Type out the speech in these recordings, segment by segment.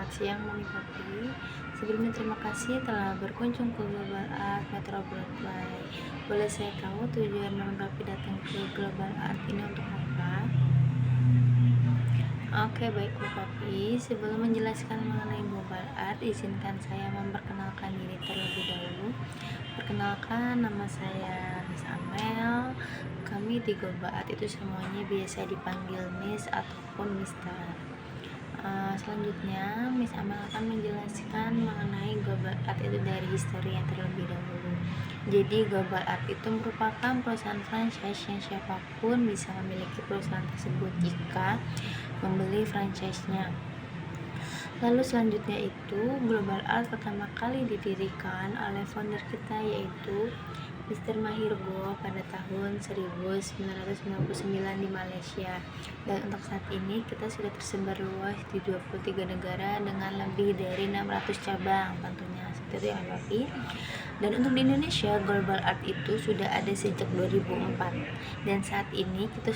Selamat siang Mami Papi. Sebelumnya terima kasih telah berkunjung ke Global Art Metro Broadway. Boleh saya tahu tujuan Mami Papi datang ke Global Art ini untuk apa? Oke, baik Bu Papi. Sebelum menjelaskan mengenai Global Art, izinkan saya memperkenalkan diri terlebih dahulu. Perkenalkan, nama saya Miss Amel. Kami di Global Art itu semuanya biasa dipanggil Miss ataupun Mister. Selanjutnya Miss Amel akan menjelaskan mengenai Global Art itu dari historinya terlebih dahulu. Jadi Global Art itu merupakan perusahaan franchise yang siapapun bisa memiliki perusahaan tersebut jika membeli franchise-nya. Lalu selanjutnya itu Global Art pertama kali didirikan oleh founder kita yaitu Mr. Mahirgo pada tahun 1999 di Malaysia. Dan untuk saat ini kita sudah tersebar luas di 23 negara dengan lebih dari 600 cabang tentunya seperti itu ya Papi. Dan untuk di Indonesia Global Art itu sudah ada sejak 2004 dan saat ini kita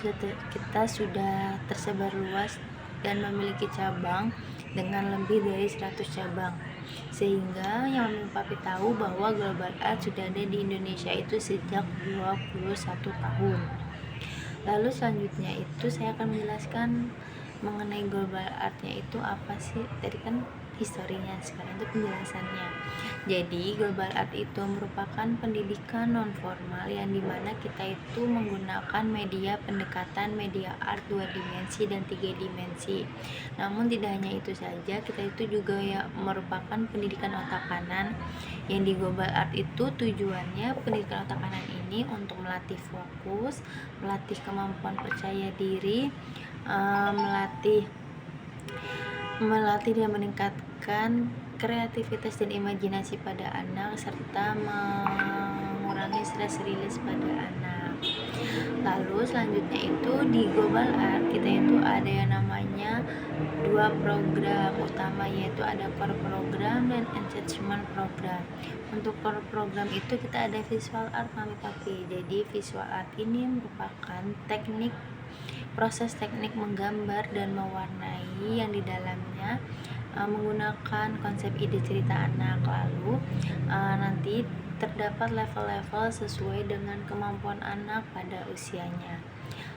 sudah tersebar luas dan memiliki cabang dengan lebih dari 100 cabang, sehingga yang Mami Papi tahu bahwa Global Art sudah ada di Indonesia itu sejak 21 tahun. Lalu selanjutnya itu saya akan menjelaskan mengenai Global Artnya itu apa sih. Tadi kan historinya, sekarang itu penjelasannya. Jadi Global Art itu merupakan pendidikan non formal yang dimana kita itu menggunakan media pendekatan media art 2 dimensi dan 3 dimensi. Namun tidak hanya itu saja, kita itu juga ya merupakan pendidikan otak kanan yang di Global Art itu tujuannya pendidikan otak kanan ini untuk melatih fokus, melatih kemampuan percaya diri, melatih dan meningkatkan kreativitas dan imajinasi pada anak serta mengurangi stress release pada anak. Lalu selanjutnya itu di Global Art kita itu ada yang namanya 2 program utama, yaitu ada core program dan enhancement program. Untuk core program itu kita ada visual art Mami Papi. Jadi visual art ini merupakan proses teknik menggambar dan mewarnai yang di dalamnya menggunakan konsep ide cerita anak. Lalu nanti terdapat level-level sesuai dengan kemampuan anak pada usianya.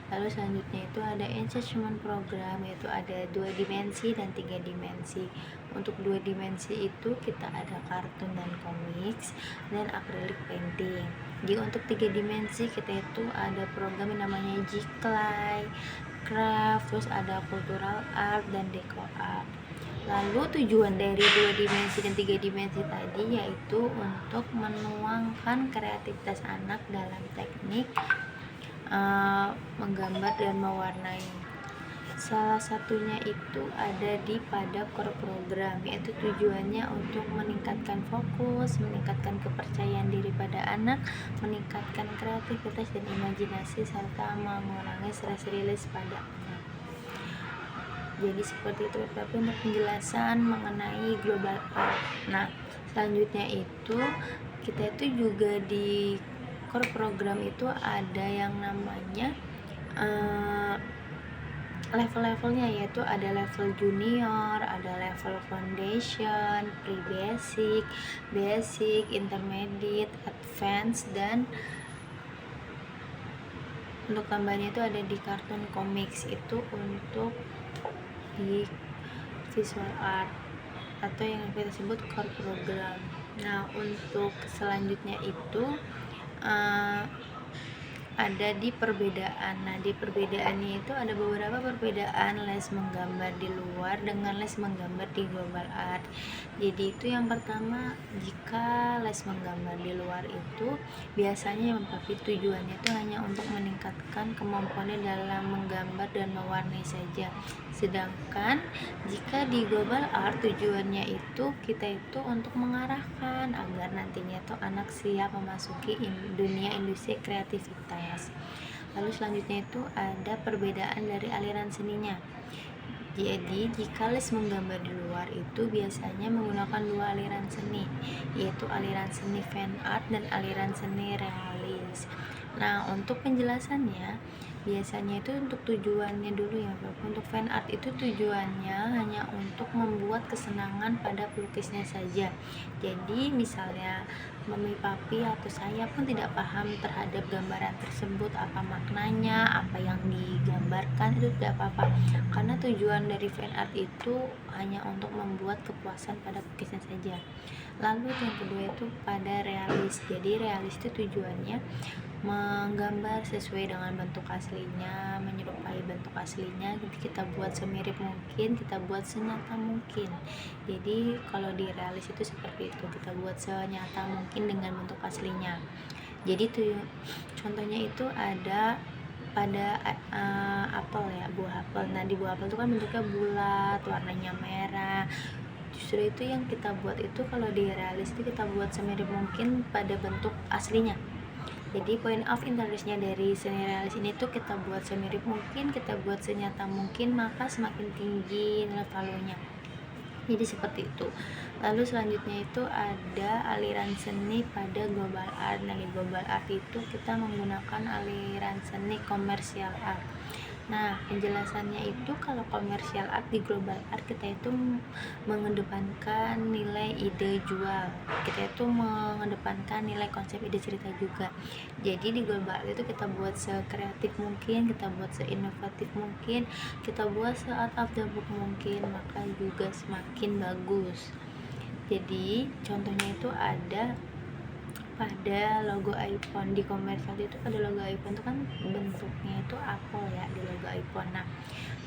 Lalu selanjutnya itu ada enhancement program, yaitu ada 2 dimensi dan 3 dimensi. Untuk 2 dimensi itu kita ada kartun dan komiks dan acrylic painting. Jadi untuk 3 dimensi kita itu ada program yang namanya Jiklai, craft, terus ada cultural art dan deco art. Lalu tujuan dari 2 dimensi dan 3 dimensi tadi yaitu untuk menuangkan kreativitas anak dalam teknik menggambar dan mewarnai. Salah satunya itu ada pada core program, yaitu tujuannya untuk meningkatkan fokus, meningkatkan kepercayaan diri pada anak, meningkatkan kreativitas dan imajinasi serta mengurangi stress release pada anak. Jadi seperti itu tapi untuk penjelasan mengenai Global Art. Nah selanjutnya itu kita itu juga di core program itu ada yang namanya level-levelnya, yaitu ada level junior, ada level foundation, pre-basic, basic, intermediate, advance, dan untuk tambahannya itu ada di kartun comics itu untuk di visual art atau yang kita sebut core program. Nah untuk selanjutnya itu ada di perbedaan. Nah di perbedaannya itu ada beberapa perbedaan les menggambar di luar dengan les menggambar di Global Art. Jadi itu yang pertama, jika les menggambar di luar itu biasanya tujuannya itu hanya untuk meningkatkan kemampuannya dalam menggambar dan mewarnai saja. Sedangkan jika di Global Art tujuannya itu kita itu untuk mengarahkan agar nantinya tuh anak siap memasuki dunia industri kreativitas. Lalu selanjutnya itu ada perbedaan dari aliran seninya. Jadi jika les menggambar di luar itu biasanya menggunakan 2 aliran seni, yaitu aliran seni fan art dan aliran seni realis. Nah untuk penjelasannya Biasanya itu untuk tujuannya dulu ya Bapak. Untuk fan art itu tujuannya hanya untuk membuat kesenangan pada pelukisnya saja. Jadi misalnya mami papi atau saya pun tidak paham terhadap gambaran tersebut, apa maknanya, apa yang digambarkan, itu tidak apa-apa, karena tujuan dari fan art itu hanya untuk membuat kepuasan pada pelukisnya saja. Lalu yang kedua itu pada realis. Jadi realis itu tujuannya menggambar sesuai dengan bentuk aslinya, menyerupai bentuk aslinya. Jadi kita buat semirip mungkin, kita buat senyata mungkin. Jadi kalau di realis itu seperti itu, kita buat senyata mungkin dengan bentuk aslinya. Jadi tuh contohnya itu ada pada apel ya, buah apel. Nah di buah apel itu kan bentuknya bulat, warnanya merah. Justru itu yang kita buat itu, kalau di realis itu kita buat semirip mungkin pada bentuk aslinya. Jadi point of interestnya dari seni realis ini tuh kita buat semirip mungkin, kita buat senyata mungkin, maka semakin tinggi nilai value-nya. Jadi seperti itu. Lalu selanjutnya itu ada aliran seni pada global art. Nah di global art itu kita menggunakan aliran seni komersial art. Nah penjelasannya itu, kalau komersial art di global art kita itu mengedepankan nilai ide jual, kita itu mengedepankan nilai konsep ide cerita juga. Jadi di global art itu kita buat sekreatif mungkin, kita buat seinovatif mungkin, kita buat se-out of the book mungkin, maka juga semakin bagus. Jadi contohnya itu ada pada logo iPhone. Di komersial itu pada logo iPhone itu kan bentuknya itu apel ya di logo iPhone. Nah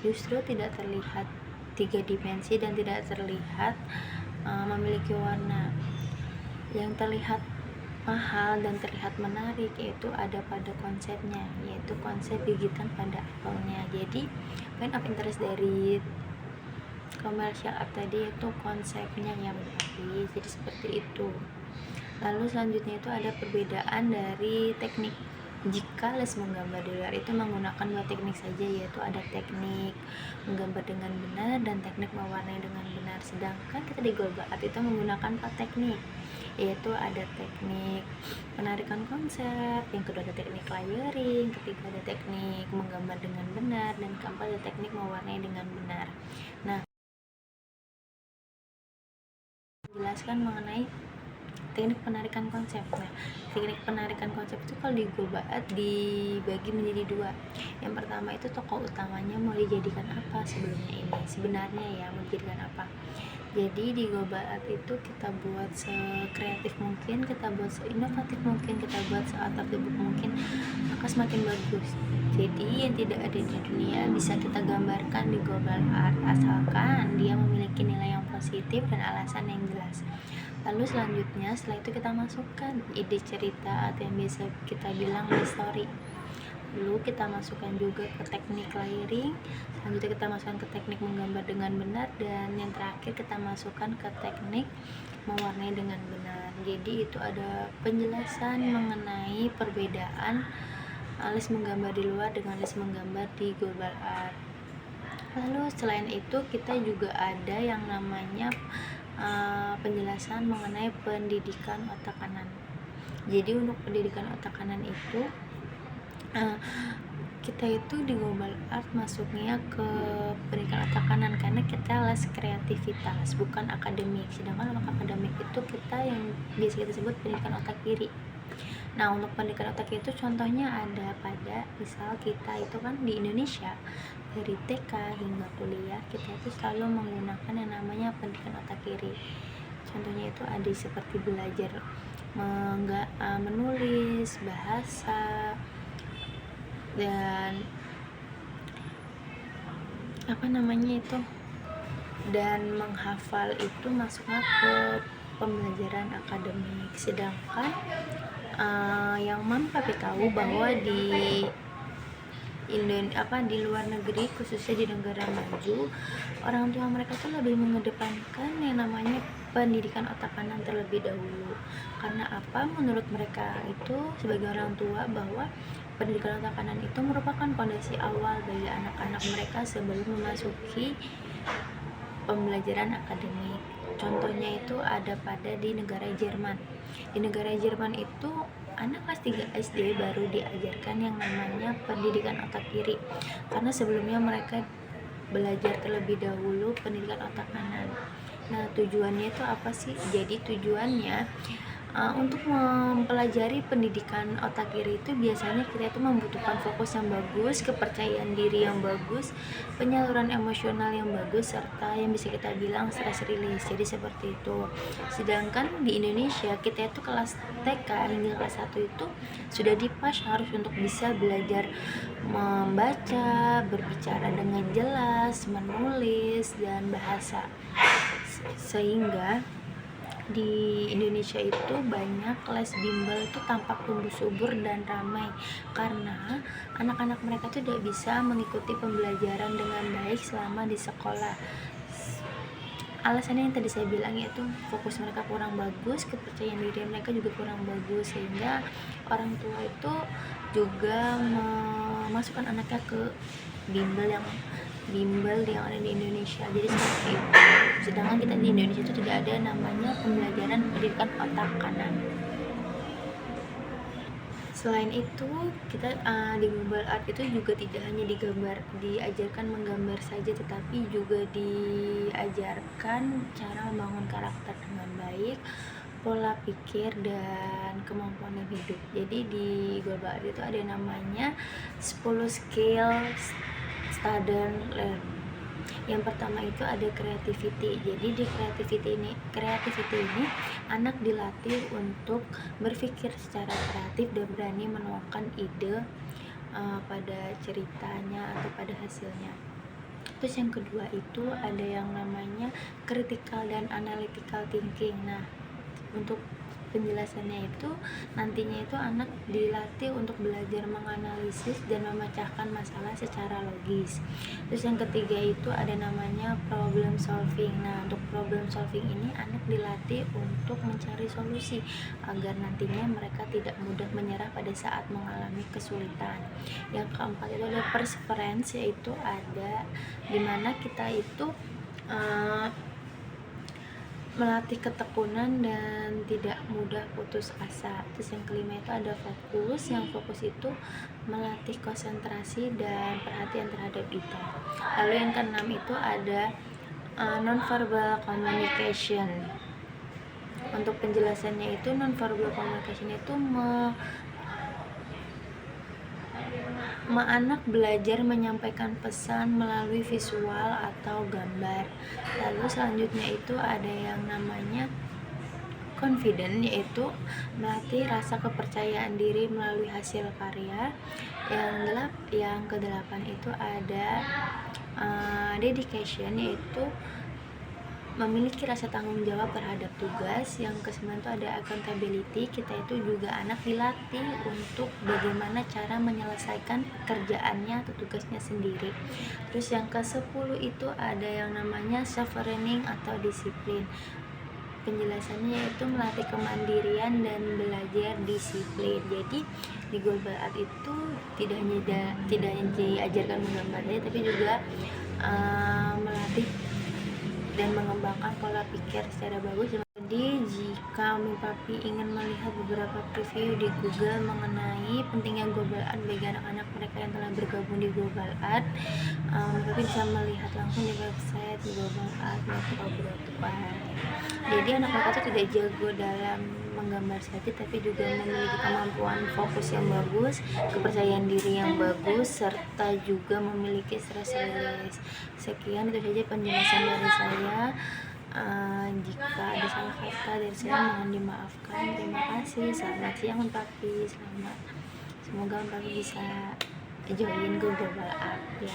justru tidak terlihat 3 dimensi dan tidak terlihat memiliki warna. Yang terlihat mahal dan terlihat menarik yaitu ada pada konsepnya, yaitu konsep gigitan pada apelnya. Jadi point of interest dari komersial art tadi itu konsepnya yang berarti, jadi seperti itu. Lalu selanjutnya itu ada perbedaan dari teknik. Jika les menggambar di luar itu menggunakan 2 teknik saja, yaitu ada teknik menggambar dengan benar dan teknik mewarnai dengan benar. Sedangkan kita di global art itu menggunakan 4 teknik, yaitu ada teknik penarikan konsep, yang kedua ada teknik layering, ketiga ada teknik menggambar dengan benar, dan keempat ada teknik mewarnai dengan benar. Nah menjelaskan mengenai teknik penarikan konsep. Nah, teknik penarikan konsep itu kalau di global art dibagi menjadi 2. Yang pertama itu tokoh utamanya mau dijadikan apa sebelumnya ini, sebenarnya ya mau dijadikan apa. Jadi di global art itu kita buat sekreatif mungkin, kita buat seinovatif mungkin, kita buat se-out of the book mungkin, maka semakin bagus. Jadi yang tidak ada di dunia bisa kita gambarkan di global art, asalkan dia memiliki nilai yang positif dan alasan yang jelas. Lalu selanjutnya setelah itu kita masukkan ide cerita atau yang biasa kita bilang story. Lalu kita masukkan juga ke teknik layering, selanjutnya kita masukkan ke teknik menggambar dengan benar, dan yang terakhir kita masukkan ke teknik mewarnai dengan benar. Jadi itu ada penjelasan mengenai perbedaan les menggambar di luar dengan les menggambar di global art. Lalu selain itu kita juga ada yang namanya penjelasan mengenai pendidikan otak kanan. Jadi untuk pendidikan otak kanan itu kita itu di global art masuknya ke pendidikan otak kanan karena kita les kreativitas bukan akademik. Sedangkan untuk akademik itu kita yang biasa kita sebut pendidikan otak kiri. Nah untuk pendidikan otak itu contohnya ada pada misal kita itu kan di Indonesia dari TK hingga kuliah kita itu selalu menggunakan yang namanya pendidikan otak kiri. Contohnya itu ada seperti belajar menulis, bahasa, dan dan menghafal itu masuknya ke pembelajaran akademik. Sedangkan yang mami papi tahu bahwa di luar negeri, khususnya di negara maju, orang tua mereka tuh lebih mengedepankan yang namanya pendidikan otak kanan terlebih dahulu. Karena apa? Menurut mereka itu sebagai orang tua bahwa pendidikan otak kanan itu merupakan fondasi awal bagi anak-anak mereka sebelum memasuki pembelajaran akademik. Contohnya itu ada pada di negara Jerman. Di negara Jerman itu anak kelas 3 SD baru diajarkan yang namanya pendidikan otak kiri, karena sebelumnya mereka belajar terlebih dahulu pendidikan otak kanan. Nah, tujuannya itu apa sih? Jadi tujuannya untuk mempelajari pendidikan otak kiri itu biasanya kita itu membutuhkan fokus yang bagus, kepercayaan diri yang bagus, penyaluran emosional yang bagus, serta yang bisa kita bilang stress release. Jadi seperti itu. Sedangkan di Indonesia kita itu kelas TK hingga kelas 1 itu sudah dipas harus untuk bisa belajar membaca, berbicara dengan jelas, menulis, dan bahasa. Sehingga di Indonesia itu banyak les bimbel itu tampak tumbuh subur dan ramai karena anak-anak mereka tuh tidak bisa mengikuti pembelajaran dengan baik selama di sekolah. Alasannya yang tadi saya bilang, yaitu fokus mereka kurang bagus, kepercayaan diri mereka juga kurang bagus, sehingga orang tua itu juga memasukkan anaknya ke bimbel yang ada di Indonesia. Jadi seperti itu. Sedangkan kita di Indonesia itu tidak ada namanya pembelajaran pendidikan otak kanan. Selain itu, kita di Global Art itu juga tidak hanya diajarkan menggambar saja, tetapi juga diajarkan cara membangun karakter dengan baik, pola pikir, dan kemampuan hidup. Jadi di Global Art itu ada namanya 10 skill student learn. Yang pertama itu ada creativity. Jadi di creativity ini anak dilatih untuk berpikir secara kreatif dan berani menuangkan ide pada ceritanya atau pada hasilnya. Terus yang kedua itu ada yang namanya critical dan analytical thinking. Nah, untuk penjelasannya itu nantinya itu anak dilatih untuk belajar menganalisis dan memecahkan masalah secara logis. Terus yang ketiga itu ada namanya problem solving. Nah, untuk problem solving ini anak dilatih untuk mencari solusi agar nantinya mereka tidak mudah menyerah pada saat mengalami kesulitan. Yang keempat itu ada perseverance, yaitu ada dimana kita itu melatih ketekunan dan tidak mudah putus asa. Terus yang kelima itu ada fokus. Yang fokus itu melatih konsentrasi dan perhatian terhadap detail. Lalu yang keenam itu ada non-verbal communication. Untuk penjelasannya itu non-verbal communication itu anak belajar menyampaikan pesan melalui visual atau gambar. Lalu selanjutnya itu ada yang namanya confident, yaitu melatih rasa kepercayaan diri melalui hasil karya. Yang kedelapan itu ada dedication, yaitu memiliki rasa tanggung jawab terhadap tugas. Yang kesembilan itu ada accountability. Kita itu juga anak dilatih untuk bagaimana cara menyelesaikan kerjaannya atau tugasnya sendiri. Terus yang ke-10 itu ada yang namanya self learning atau disiplin. Penjelasannya yaitu melatih kemandirian dan belajar disiplin. Jadi di Global Art itu tidak hanya diajarkan menggambar saja, tapi juga melatih dan mengembangkan pola pikir secara bagus. Jadi jika Umi Papi ingin melihat beberapa preview di Google mengenai pentingnya Global Art bagi anak-anak mereka yang telah bergabung di Global Art, Umi Papi bisa melihat langsung di website globalart.co.id. Jadi anak mereka itu tidak jago dalam menggambar saja, tapi juga memiliki kemampuan fokus yang bagus, kepercayaan diri yang bagus, serta juga memiliki stress release. Sekian itu saja penjelasan dari saya. Jika ada salah kata dari saya mohon dimaafkan. Terima kasih. Selamat siang Papi. Semoga Papi bisa join Global Art ya.